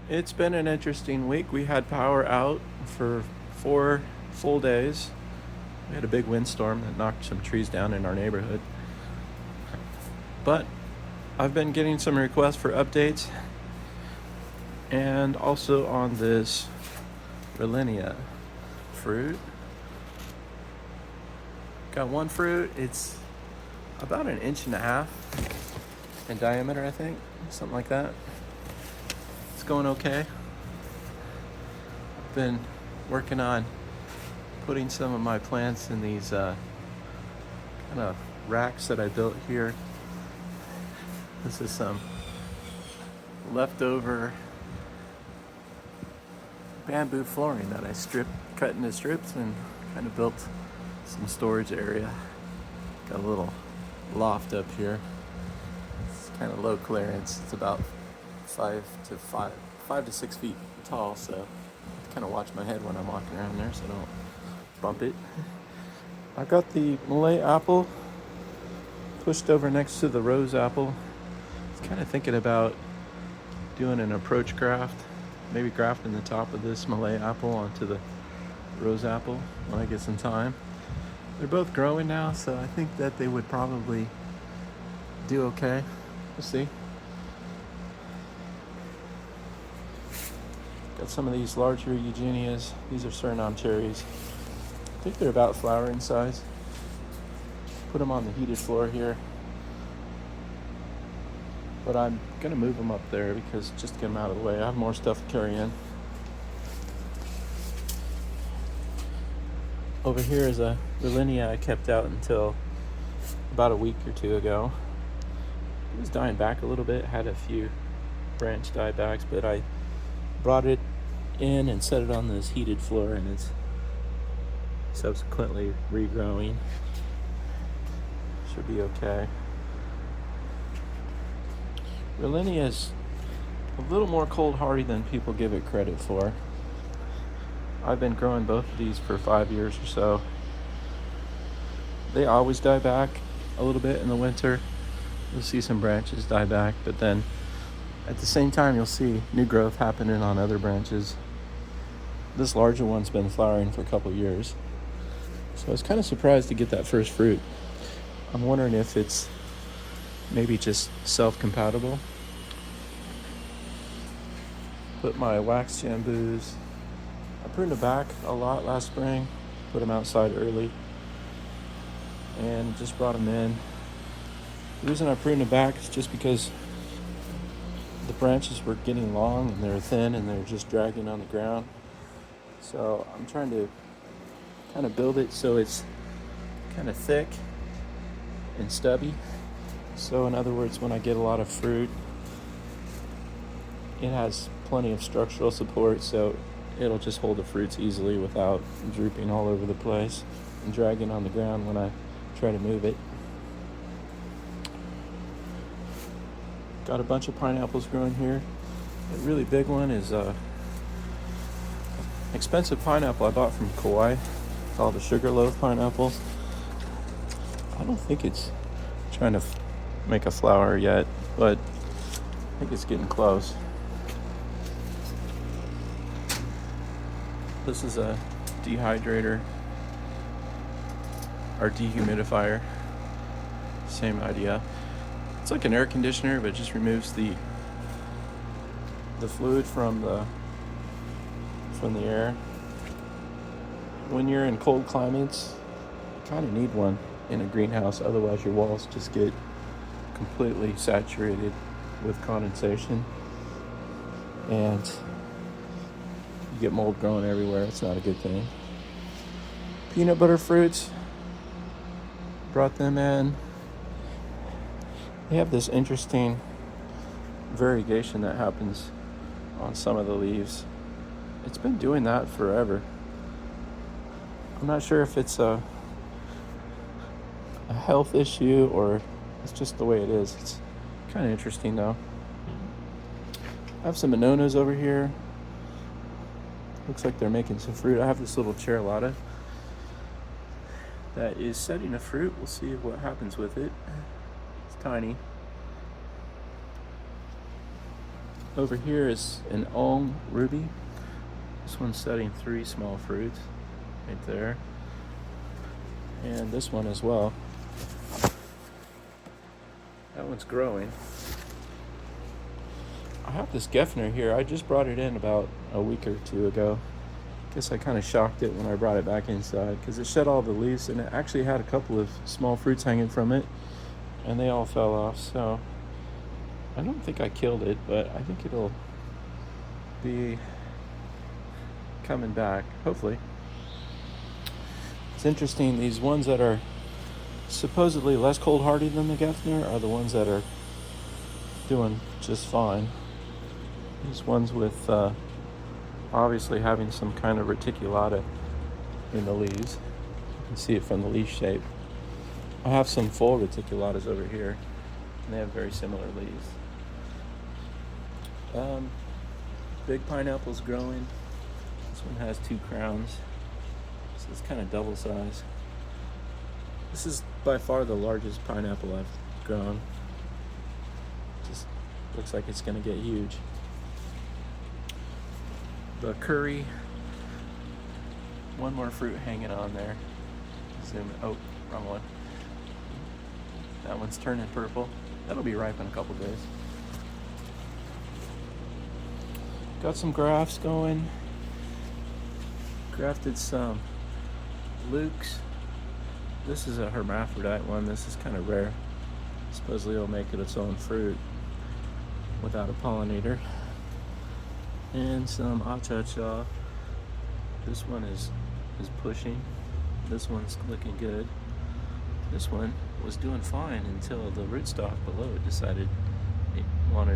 It's been an interesting week. We had power out for 4 full days. We had a big windstorm that knocked some trees down in our neighborhood. But I've been getting some requests for updates and also on this Relinia fruit. Got one fruit, it's about an inch and a half in diameter, I think, something like that. It's going okay. Been working on putting some of my plants in these kind of racks that I built here. This is some leftover bamboo flooring that I cut into strips and kind of built some storage area. Got a little loft up here. It's kind of low clearance. It's about 5 to 6 feet tall, so I have to kind of watch my head when I'm walking around there so I don't bump it. I got the Malay apple pushed over next to the rose apple. I was kind of thinking about doing an approach graft, maybe grafting the top of this Malay apple onto the rose apple when I get some time. They're both growing now, so I think that they would probably do okay. We'll see. Got some of these larger Eugenias. These are Suriname cherries. I think they're about flowering size. Put them on the heated floor here. But I'm going to move them up there because just to get them out of the way. I have more stuff to carry in. Over here is a Relinia I kept out until about a week or two ago. It was dying back a little bit, had a few branch diebacks, but I brought it in and set it on this heated floor, and it's subsequently regrowing. Should be okay. Relinia is a little more cold hardy than people give it credit for. I've been growing both of these for 5 years or so. They always die back a little bit in the winter. You'll see some branches die back, but then at the same time you'll see new growth happening on other branches. This larger one's been flowering for a couple years. So I was kind of surprised to get that first fruit. I'm wondering if it's maybe just self-compatible. Put my wax jambus. I pruned them back a lot last spring, put them outside early, and just brought them in. The reason I pruned them back is just because the branches were getting long and they're thin and they're just dragging on the ground. So I'm trying to kind of build it so it's kind of thick and stubby. So in other words, when I get a lot of fruit, it has plenty of structural support, so it'll just hold the fruits easily without drooping all over the place and dragging on the ground when I try to move it. Got a bunch of pineapples growing here. A really big one is expensive pineapple I bought from Kauai called a Sugarloaf pineapple. I don't think it's trying to make a flower yet, but I think it's getting close. This is a dehydrator or dehumidifier. Same idea. It's like an air conditioner, but it just removes the fluid from the air. When you're in cold climates, you kind of need one in a greenhouse, otherwise your walls just get completely saturated with condensation and you get mold growing everywhere. It's not a good thing. Peanut butter fruits, brought them in. They have this interesting variegation that happens on some of the leaves. It's been doing that forever. I'm not sure if it's a health issue or it's just the way it is. It's kind of interesting though. I have some Mononas over here. Looks like they're making some fruit. I have this little Charlotta that is setting a fruit. We'll see what happens with it. It's tiny. Over here is an Ulm Ruby. This one's setting 3 small fruits right there. And this one as well. That one's growing. I have this Geffner here. I just brought it in about a week or 2 ago. Guess I kind of shocked it when I brought it back inside because it shed all the leaves and it actually had a couple of small fruits hanging from it and they all fell off. So I don't think I killed it, but I think it'll be coming back, hopefully. It's interesting, these ones that are supposedly less cold hardy than the Geffner are the ones that are doing just fine. These ones with obviously having some kind of reticulata in the leaves. You can see it from the leaf shape. I have some full reticulatas over here, and they have very similar leaves. Big pineapple's growing. This one has 2 crowns, so it's kind of double size. This is by far the largest pineapple I've grown. Just looks like it's going to get huge. The curry, one more fruit hanging on there. Zoom, oh, wrong one. That one's turning purple. That'll be ripe in a couple days. Got some grafts going. Grafted some Luke's. This is a hermaphrodite one. This is kind of rare. Supposedly it'll make it its own fruit without a pollinator. And some Acha-Cha. This one is pushing. This one's looking good. This one was doing fine until the rootstock below it decided it wanted